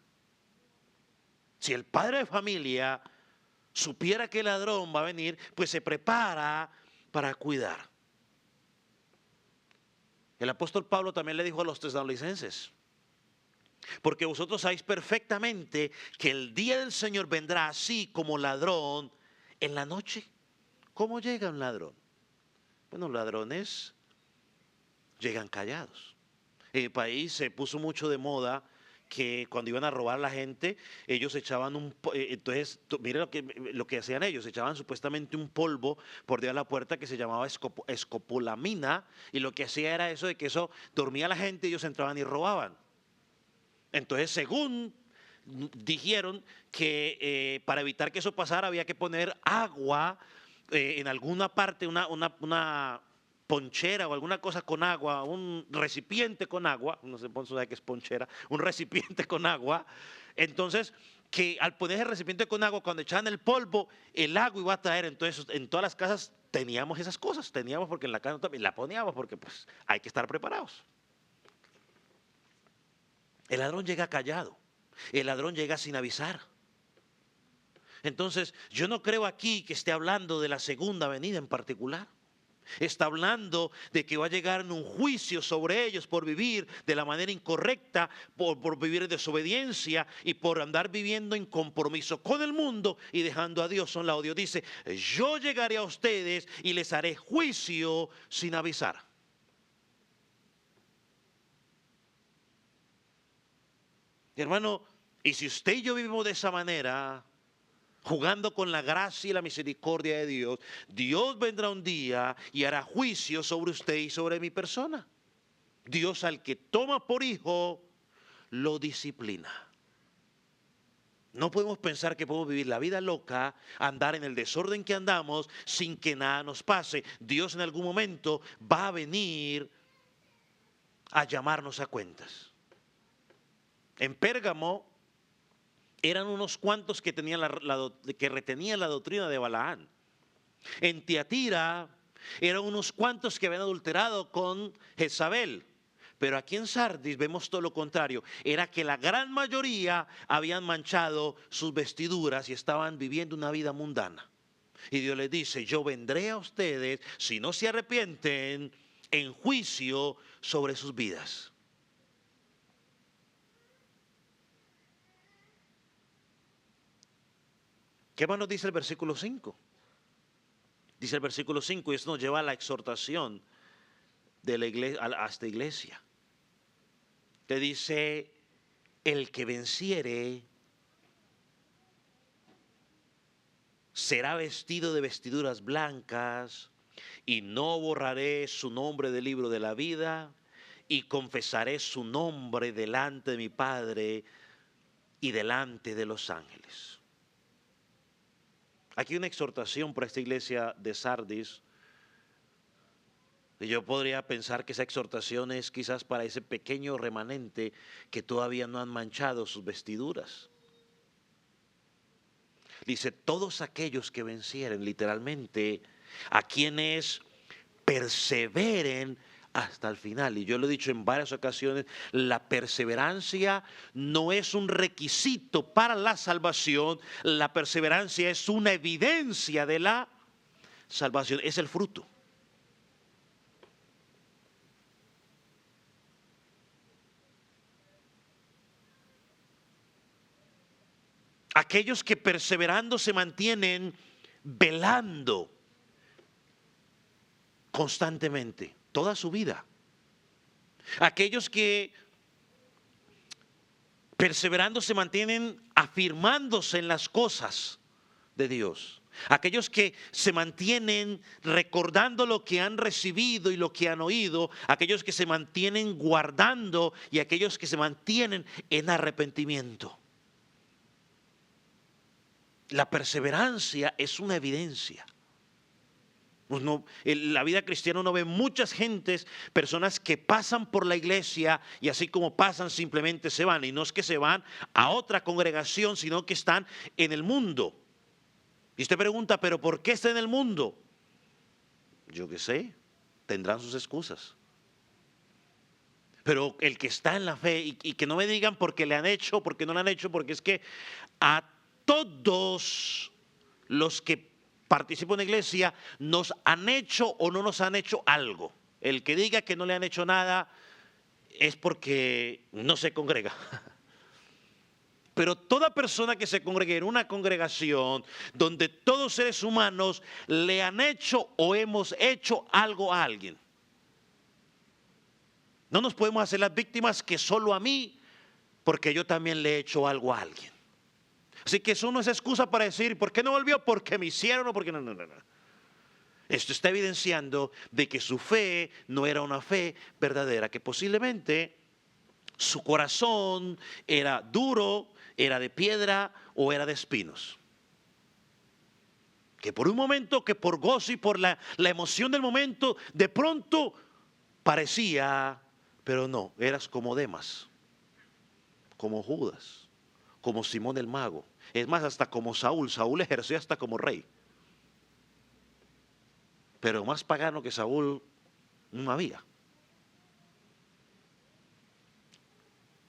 [SPEAKER 2] Si el padre de familia supiera que el ladrón va a venir, pues se prepara para cuidar. El apóstol Pablo también le dijo a los tesalonicenses, porque vosotros sabéis perfectamente que el día del Señor vendrá así como ladrón en la noche. ¿Cómo llega un ladrón? Bueno, los ladrones llegan callados. En el país se puso mucho de moda que cuando iban a robar a la gente, ellos echaban entonces, mire lo que hacían ellos, echaban supuestamente un polvo por debajo de la puerta que se llamaba escopolamina, y lo que hacía era eso de que eso dormía la gente y ellos entraban y robaban. Entonces, según dijeron que para evitar que eso pasara había que poner agua en alguna parte, una ponchera o alguna cosa con agua, un recipiente con agua, no sé sabe qué es ponchera, un recipiente con agua. Entonces, que al poner el recipiente con agua, cuando echaban el polvo, el agua iba a traer. Entonces, en todas las casas teníamos esas cosas, teníamos porque en la casa también la poníamos porque pues hay que estar preparados. El ladrón llega callado, el ladrón llega sin avisar. Entonces, yo no creo aquí que esté hablando de la segunda venida en particular. Está hablando de que va a llegar un juicio sobre ellos por vivir de la manera incorrecta, por vivir en desobediencia y por andar viviendo en compromiso con el mundo y dejando a Dios a un lado. Dios dice, yo llegaré a ustedes y les haré juicio sin avisar. Hermano, y si usted y yo vivimos de esa manera, jugando con la gracia y la misericordia de Dios, Dios vendrá un día y hará juicio sobre usted y sobre mi persona. Dios al que toma por hijo, lo disciplina. No podemos pensar que podemos vivir la vida loca, andar en el desorden que andamos sin que nada nos pase. Dios en algún momento va a venir a llamarnos a cuentas. En Pérgamo eran unos cuantos que que retenían la doctrina de Balaán. En Tiatira eran unos cuantos que habían adulterado con Jezabel. Pero aquí en Sardis vemos todo lo contrario. Era que la gran mayoría habían manchado sus vestiduras y estaban viviendo una vida mundana. Y Dios les dice, yo vendré a ustedes, si no se arrepienten, en juicio sobre sus vidas. ¿Qué más nos dice el versículo 5? Dice el versículo 5, y esto nos lleva a la exhortación de la iglesia, a esta iglesia. Te dice, el que venciere será vestido de vestiduras blancas, y no borraré su nombre del libro de la vida, y confesaré su nombre delante de mi Padre y delante de los ángeles. Aquí hay una exhortación para esta iglesia de Sardis. Y yo podría pensar que esa exhortación es quizás para ese pequeño remanente que todavía no han manchado sus vestiduras. Dice, todos aquellos que vencieren, literalmente, a quienes perseveren hasta el final. Y yo lo he dicho en varias ocasiones, la perseverancia no es un requisito para la salvación, la perseverancia es una evidencia de la salvación, es el fruto. Aquellos que perseverando se mantienen velando constantemente, toda su vida. Aquellos que perseverando se mantienen afirmándose en las cosas de Dios. Aquellos que se mantienen recordando lo que han recibido y lo que han oído. Aquellos que se mantienen guardando y aquellos que se mantienen en arrepentimiento. La perseverancia es una evidencia. En la vida cristiana uno ve muchas gentes, personas que pasan por la iglesia y así como pasan simplemente se van. Y no es que se van a otra congregación, sino que están en el mundo. Y usted pregunta, ¿pero por qué está en el mundo? Yo qué sé, tendrán sus excusas. Pero el que está en la fe y que no me digan por qué le han hecho, por qué no le han hecho, porque es que a todos los que participan en la iglesia nos han hecho o no nos han hecho algo. El que diga que no le han hecho nada es porque no se congrega. Pero toda persona que se congregue en una congregación donde todos seres humanos le han hecho o hemos hecho algo a alguien. No nos podemos hacer las víctimas que solo a mí, porque yo también le he hecho algo a alguien. Así que eso no es excusa para decir, ¿por qué no volvió? Porque me hicieron o porque no. Esto está evidenciando de que su fe no era una fe verdadera, que posiblemente su corazón era duro, era de piedra o era de espinos. Que por un momento, que por gozo y por la emoción del momento, de pronto parecía, pero no, eras como Demas, como Judas, como Simón el Mago. Es más, hasta como Saúl. Saúl ejerció hasta como rey. Pero más pagano que Saúl no había.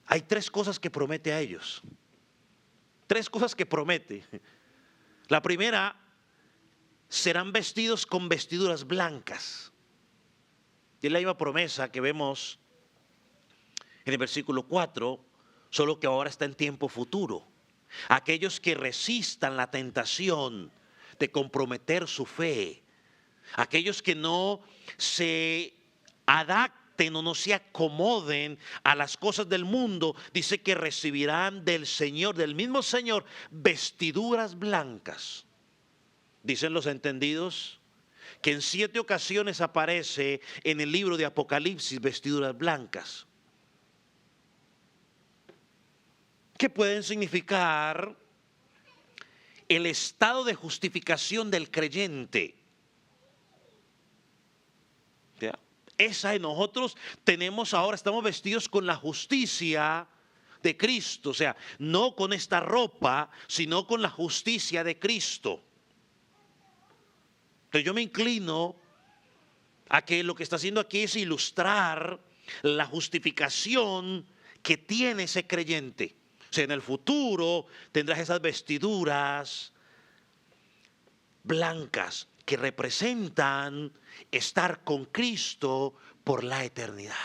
[SPEAKER 2] Hay tres cosas que promete a ellos. Tres cosas que promete. La primera, serán vestidos con vestiduras blancas. Y es la misma promesa que vemos en el versículo 4, solo que ahora está en tiempo futuro. Aquellos que resistan la tentación de comprometer su fe, aquellos que no se adapten o no se acomoden a las cosas del mundo, dice que recibirán del Señor, del mismo Señor, vestiduras blancas. Dicen los entendidos que en 7 ocasiones aparece en el libro de Apocalipsis vestiduras blancas, que pueden significar el estado de justificación del creyente. ¿Ya? Esa en nosotros tenemos ahora, estamos vestidos con la justicia de Cristo, o sea, no con esta ropa, sino con la justicia de Cristo. Entonces yo me inclino a que lo que está haciendo aquí es ilustrar la justificación que tiene ese creyente. O sea, en el futuro tendrás esas vestiduras blancas que representan estar con Cristo por la eternidad.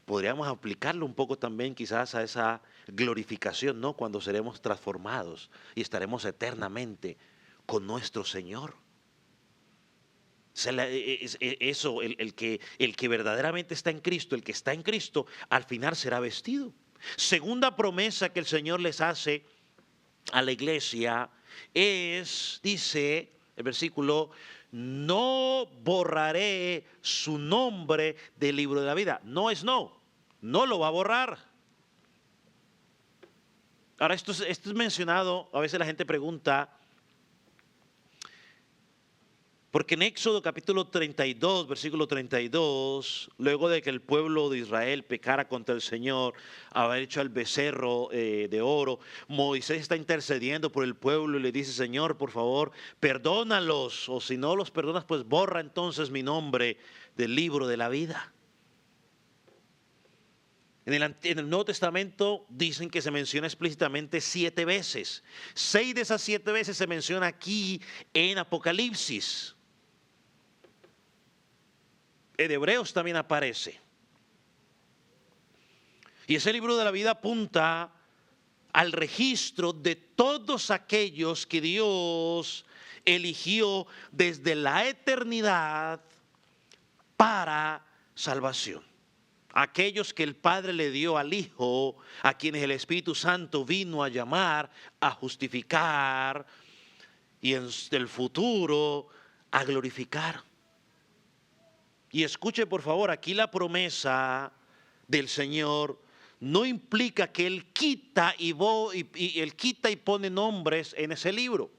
[SPEAKER 2] Podríamos aplicarlo un poco también quizás a esa glorificación, ¿no? Cuando seremos transformados y estaremos eternamente con nuestro Señor. Eso, el que verdaderamente está en Cristo, el que está en Cristo, al final será vestido. Segunda promesa que el Señor les hace a la iglesia es, dice el versículo, no borraré su nombre del libro de la vida. No es no lo va a borrar. Ahora, esto es mencionado, a veces la gente pregunta, porque en Éxodo capítulo 32, versículo 32, luego de que el pueblo de Israel pecara contra el Señor, haber hecho el becerro de oro, Moisés está intercediendo por el pueblo y le dice: Señor, por favor, perdónalos, o si no los perdonas, pues borra entonces mi nombre del libro de la vida. En el Nuevo Testamento dicen que se menciona explícitamente 7 veces. 6 de esas 7 veces se menciona aquí en Apocalipsis. En Hebreos también aparece. Y ese libro de la vida apunta al registro de todos aquellos que Dios eligió desde la eternidad para salvación. Aquellos que el Padre le dio al Hijo, a quienes el Espíritu Santo vino a llamar, a justificar y en el futuro a glorificar. Y escuche por favor, aquí la promesa del Señor no implica que Él quita Él quita y pone nombres en ese libro.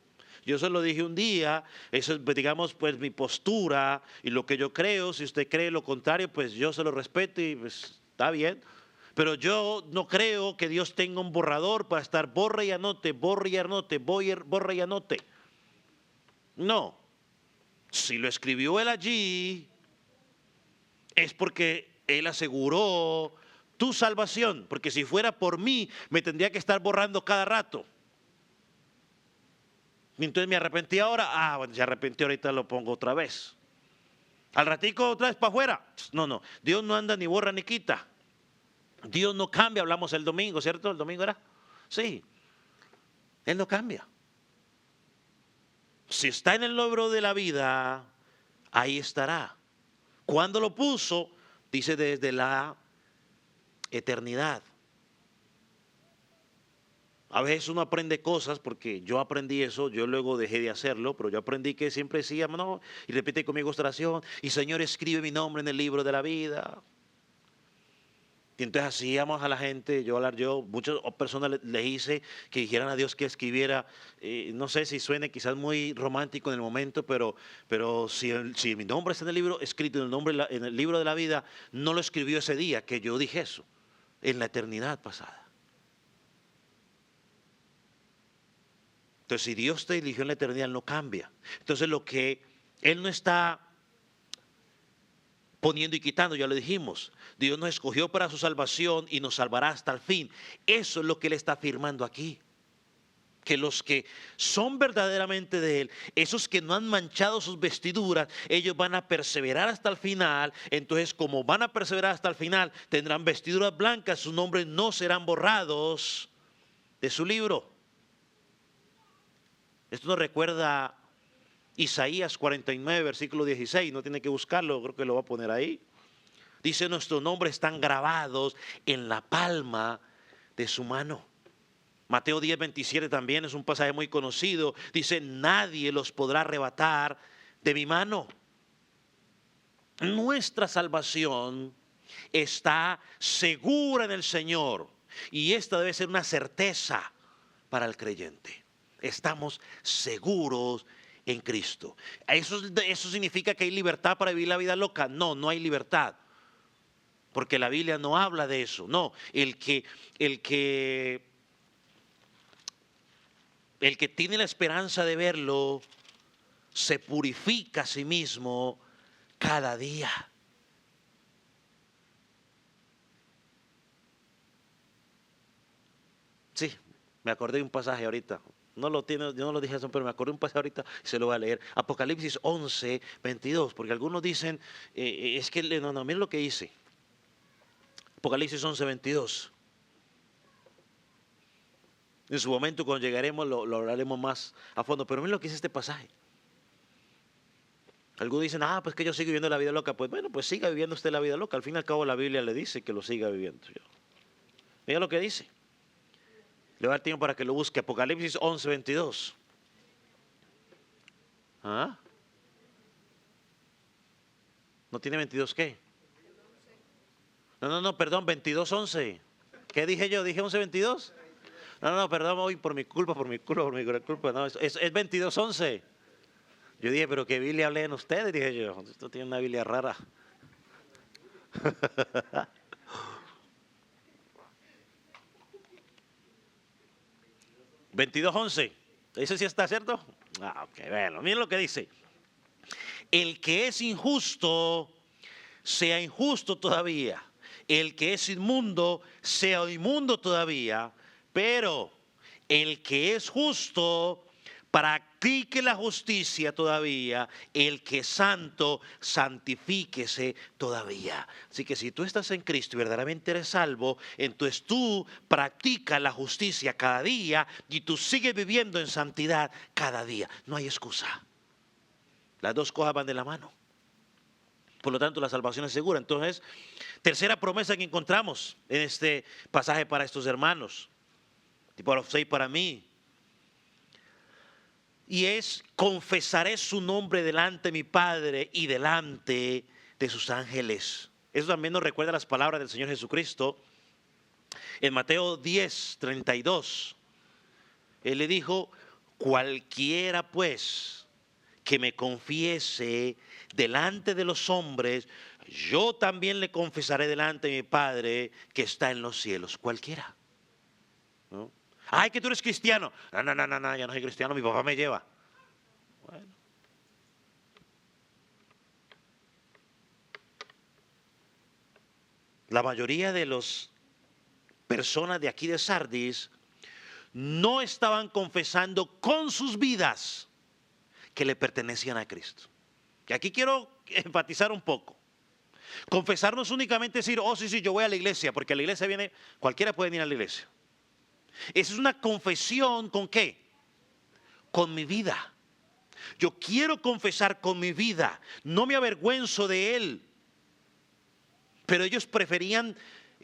[SPEAKER 2] Yo se lo dije un día, eso es, digamos, pues mi postura y lo que yo creo. Si usted cree lo contrario, pues yo se lo respeto y pues está bien. Pero yo no creo que Dios tenga un borrador para estar borra y anote, borra y anote, borra y anote. No. Si lo escribió Él allí, es porque Él aseguró tu salvación. Porque si fuera por mí, me tendría que estar borrando cada rato. Y entonces me arrepentí ahora. Bueno, se arrepentí, ahorita lo pongo otra vez. Al ratico otra vez para afuera. No. Dios no anda ni borra ni quita. Dios no cambia. Hablamos el domingo, ¿cierto? ¿El domingo era? Sí. Él no cambia. Si está en el libro de la vida, ahí estará. ¿Cuándo lo puso? Dice desde la eternidad. A veces uno aprende cosas, porque yo aprendí eso, yo luego dejé de hacerlo, pero yo aprendí que siempre decía, no, y repite conmigo esta oración: y Señor, escribe mi nombre en el libro de la vida. Y entonces hacíamos a la gente, muchas personas les hice que dijeran a Dios que escribiera, no sé si suene quizás muy romántico en el momento, pero si mi nombre está en el libro, escrito en el libro de la vida, no lo escribió ese día que yo dije eso, en la eternidad pasada. Entonces, si Dios te eligió en la eternidad, Él no cambia. Entonces, lo que Él no está poniendo y quitando, ya lo dijimos, Dios nos escogió para su salvación y nos salvará hasta el fin. Eso es lo que Él está afirmando aquí. Que los que son verdaderamente de Él, esos que no han manchado sus vestiduras, ellos van a perseverar hasta el final. Entonces, como van a perseverar hasta el final, tendrán vestiduras blancas, sus nombres no serán borrados de su libro. Esto nos recuerda Isaías 49, versículo 16. No tiene que buscarlo, creo que lo va a poner ahí. Dice: nuestros nombres están grabados en la palma de su mano. Mateo 10, 27 también es un pasaje muy conocido. Dice: nadie los podrá arrebatar de mi mano. Nuestra salvación está segura en el Señor. Y esta debe ser una certeza para el creyente. Estamos seguros en Cristo. ¿Eso significa que hay libertad para vivir la vida loca? No, no hay libertad. Porque la Biblia no habla de eso. No, el que tiene la esperanza de verlo se purifica a sí mismo cada día. Sí, me acordé de un pasaje ahorita. Yo no lo dije eso, pero me acordé de un pasaje ahorita y se lo voy a leer. Apocalipsis 11, 22, porque algunos dicen, es que no, miren lo que dice. Apocalipsis 11, 22. En su momento, cuando llegaremos, lo hablaremos más a fondo. Pero miren lo que dice este pasaje. Algunos dicen, pues que yo sigo viviendo la vida loca. Pues bueno, pues siga viviendo usted la vida loca. Al fin y al cabo, la Biblia le dice que lo siga viviendo. Mira lo que dice. Le voy a dar tiempo para que lo busque. Apocalipsis 11, 22. ¿No tiene 22 qué? No, perdón, 22, 11. ¿Qué dije yo? ¿Dije 11, 22? No, perdón, hoy por mi culpa, por mi culpa, por mi culpa. No, es 22:11. Yo dije, pero ¿qué Biblia leen ustedes? Dije yo, esto tiene una Biblia rara. 22:11. ¿Ese sí está cierto? Ok, bueno, miren lo que dice. El que es injusto, sea injusto todavía. El que es inmundo, sea inmundo todavía. Pero el que es justo, practique la justicia todavía. El que es santo, santifíquese todavía. Así que si tú estás en Cristo y verdaderamente eres salvo, entonces tú practicas la justicia cada día y tú sigues viviendo en santidad cada día. No hay excusa. Las dos cosas van de la mano. Por lo tanto, la salvación es segura. Entonces, tercera promesa que encontramos en este pasaje para estos hermanos, y para usted y para mí, y es: confesaré su nombre delante de mi Padre y delante de sus ángeles. Eso también nos recuerda las palabras del Señor Jesucristo en Mateo 10:32. Él le dijo: cualquiera pues que me confiese delante de los hombres, yo también le confesaré delante de mi Padre que está en los cielos. Cualquiera, ¿no? Ay, que tú eres cristiano. No, yo no soy cristiano, mi papá me lleva. Bueno. La mayoría de las personas de aquí de Sardis no estaban confesando con sus vidas que le pertenecían a Cristo. Y aquí quiero enfatizar un poco. Confesar no es únicamente decir, oh sí, yo voy a la iglesia, porque a la iglesia viene, cualquiera puede venir a la iglesia. Esa es una confesión, ¿con qué? Con mi vida. Yo quiero confesar con mi vida, no me avergüenzo de él. Pero ellos preferían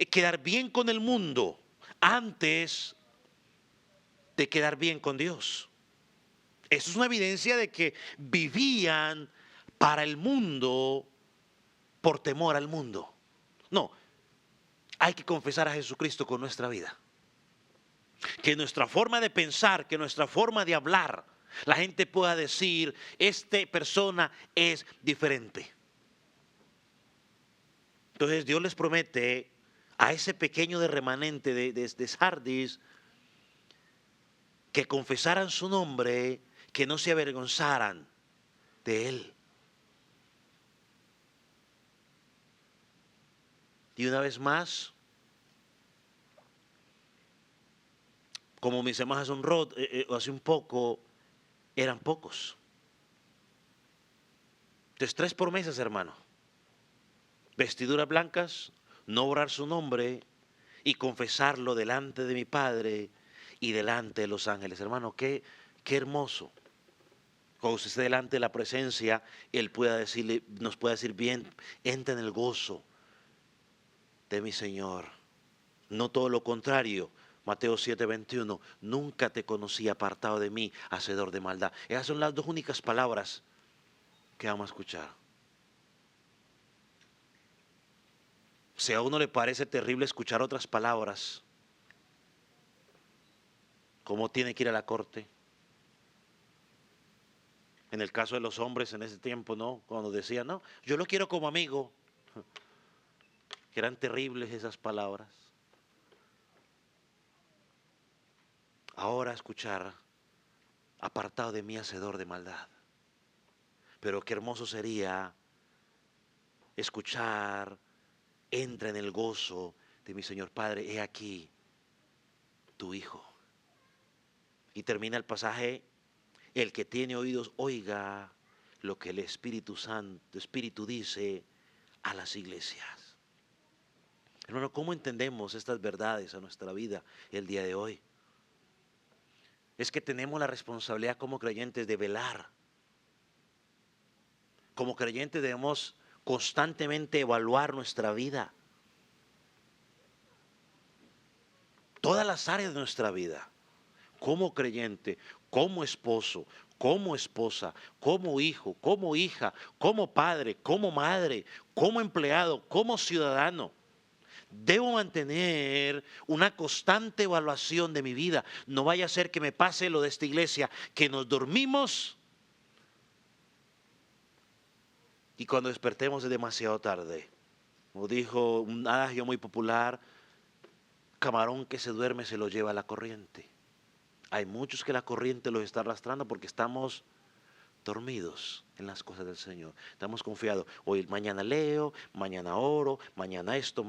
[SPEAKER 2] quedar bien con el mundo antes de quedar bien con Dios. Eso es una evidencia de que vivían para el mundo por temor al mundo. No, hay que confesar a Jesucristo con nuestra vida. Que nuestra forma de pensar, que nuestra forma de hablar, la gente pueda decir, esta persona es diferente. Entonces Dios les promete a ese pequeño remanente de Sardis que confesaran su nombre, que no se avergonzaran de él. Y una vez más, como mis hermanos hace un poco, eran pocos. Entonces, 3 promesas, hermano: vestiduras blancas, no borrar su nombre y confesarlo delante de mi Padre y delante de los ángeles. Hermano, qué hermoso. Cuando usted esté delante de la presencia, Él nos pueda decir, bien, entra en el gozo de mi Señor. No todo lo contrario. Mateo 7:21, nunca te conocí, apartado de mí, hacedor de maldad. Esas son las 2 únicas palabras que vamos a escuchar. Si a uno le parece terrible escuchar otras palabras, ¿cómo tiene que ir a la corte? En el caso de los hombres en ese tiempo, ¿no? Cuando decían, no, yo lo quiero como amigo. Que eran terribles esas palabras. Ahora escuchar, apartado de mí, hacedor de maldad. Pero qué hermoso sería escuchar, entra en el gozo de mi Señor Padre, he aquí tu Hijo. Y termina el pasaje: el que tiene oídos, oiga lo que el Espíritu dice a las iglesias. Hermano, ¿cómo entendemos estas verdades a nuestra vida el día de hoy? Es que tenemos la responsabilidad como creyentes de velar. Como creyentes debemos constantemente evaluar nuestra vida. Todas las áreas de nuestra vida. Como creyente, como esposo, como esposa, como hijo, como hija, como padre, como madre, como empleado, como ciudadano. Debo mantener una constante evaluación de mi vida. No vaya a ser que me pase lo de esta iglesia, que nos dormimos y cuando despertemos es demasiado tarde. Como dijo un adagio muy popular, camarón que se duerme se lo lleva la corriente. Hay muchos que la corriente los está arrastrando porque estamos dormidos en las cosas del Señor. Estamos confiados. Hoy, mañana leo, mañana oro, mañana esto,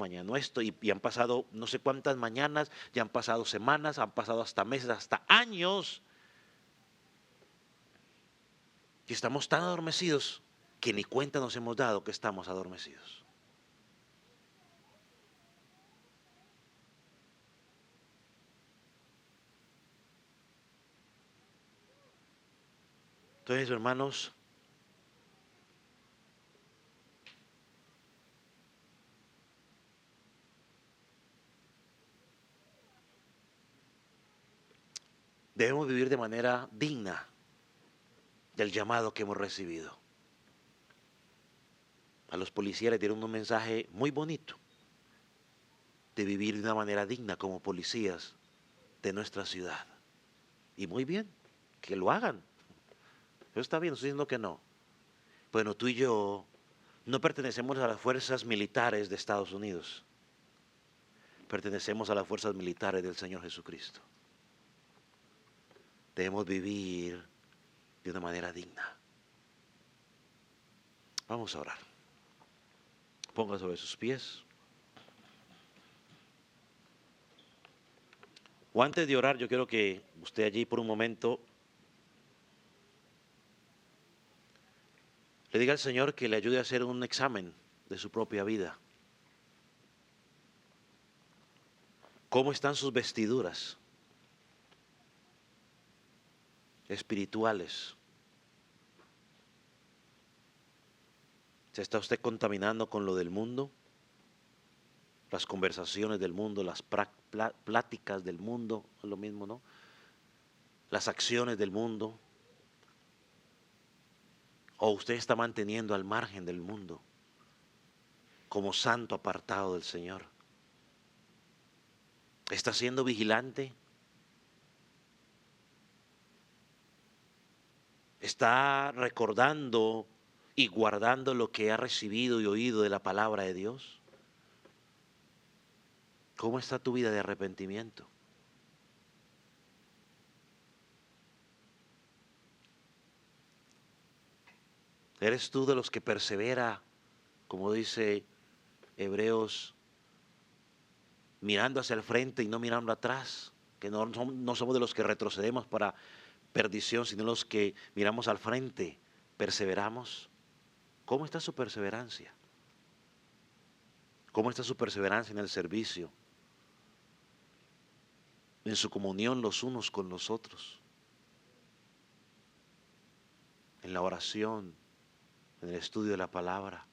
[SPEAKER 2] y han pasado no sé cuántas mañanas, ya han pasado semanas, han pasado hasta meses, hasta años. Y estamos tan adormecidos que ni cuenta nos hemos dado que estamos adormecidos. Entonces, hermanos, debemos vivir de manera digna del llamado que hemos recibido. A los policías les dieron un mensaje muy bonito de vivir de una manera digna como policías de nuestra ciudad. Y muy bien, que lo hagan. Eso está bien, no estoy diciendo que no. Bueno, tú y yo no pertenecemos a las fuerzas militares de Estados Unidos. Pertenecemos a las fuerzas militares del Señor Jesucristo. Debemos vivir de una manera digna. Vamos a orar. Ponga sobre sus pies. O antes de orar, yo quiero que usted allí por un momento le diga al Señor que le ayude a hacer un examen de su propia vida. ¿Cómo están sus vestiduras espirituales? ¿Se está usted contaminando con lo del mundo? Las conversaciones del mundo, las pláticas del mundo, es lo mismo, ¿no? Las acciones del mundo. ¿O usted está manteniendo al margen del mundo como santo apartado del Señor? ¿Está siendo vigilante? ¿Está recordando y guardando lo que ha recibido y oído de la palabra de Dios? ¿Cómo está tu vida de arrepentimiento? ¿Eres tú de los que persevera, como dice Hebreos, mirando hacia el frente y no mirando atrás? Que no somos de los que retrocedemos para perdición, sino los que miramos al frente, perseveramos. ¿Cómo está su perseverancia? ¿Cómo está su perseverancia en el servicio? En su comunión los unos con los otros. En la oración, en el estudio de la palabra.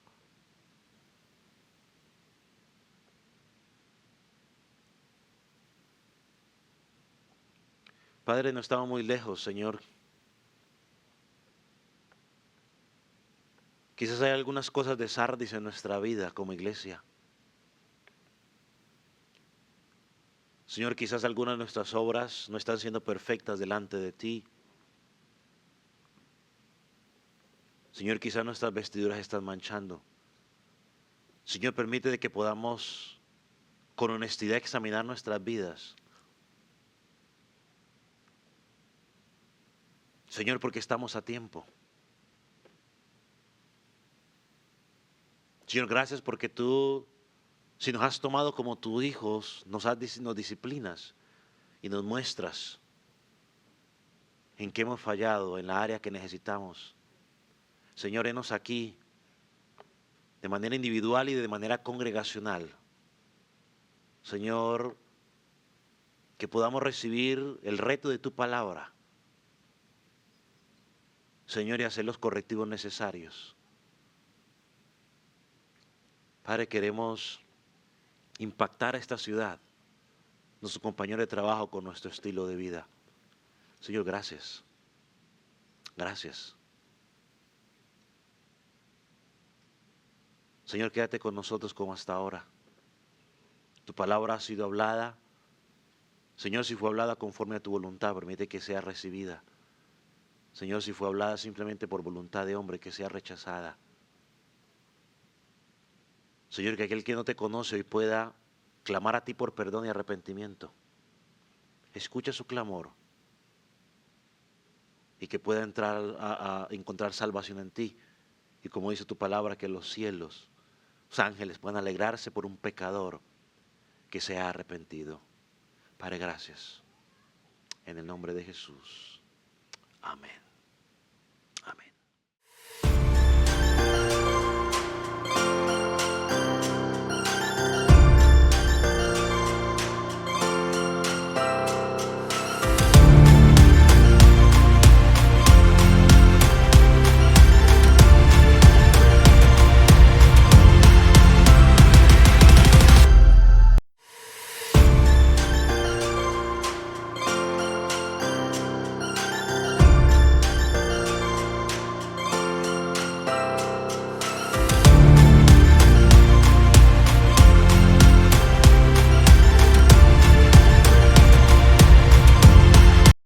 [SPEAKER 2] Padre, no estamos muy lejos, Señor. Quizás hay algunas cosas de Sardis en nuestra vida como iglesia. Señor, quizás algunas de nuestras obras no están siendo perfectas delante de ti. Señor, quizás nuestras vestiduras están manchando. Señor, permite de que podamos con honestidad examinar nuestras vidas. Señor, porque estamos a tiempo. Señor, gracias porque tú, si nos has tomado como tus hijos, nos disciplinas y nos muestras en qué hemos fallado, en la área que necesitamos. Señor, henos aquí de manera individual y de manera congregacional. Señor, que podamos recibir el reto de tu palabra. Señor, y hacer los correctivos necesarios. Padre, queremos impactar a esta ciudad, nuestro compañero de trabajo con nuestro estilo de vida. Señor, gracias. Gracias. Señor, quédate con nosotros como hasta ahora.
[SPEAKER 1] Tu palabra ha sido hablada. Señor, si fue hablada conforme a tu voluntad, permite que sea recibida. Señor, si fue hablada simplemente por voluntad de hombre, que sea rechazada. Señor, que aquel que no te conoce hoy pueda clamar a ti por perdón y arrepentimiento. Escucha su clamor y que pueda entrar a encontrar salvación en ti. Y como dice tu palabra, que los cielos, los ángeles puedan alegrarse por un pecador que se ha arrepentido. Padre, gracias. En el nombre de Jesús. Amén.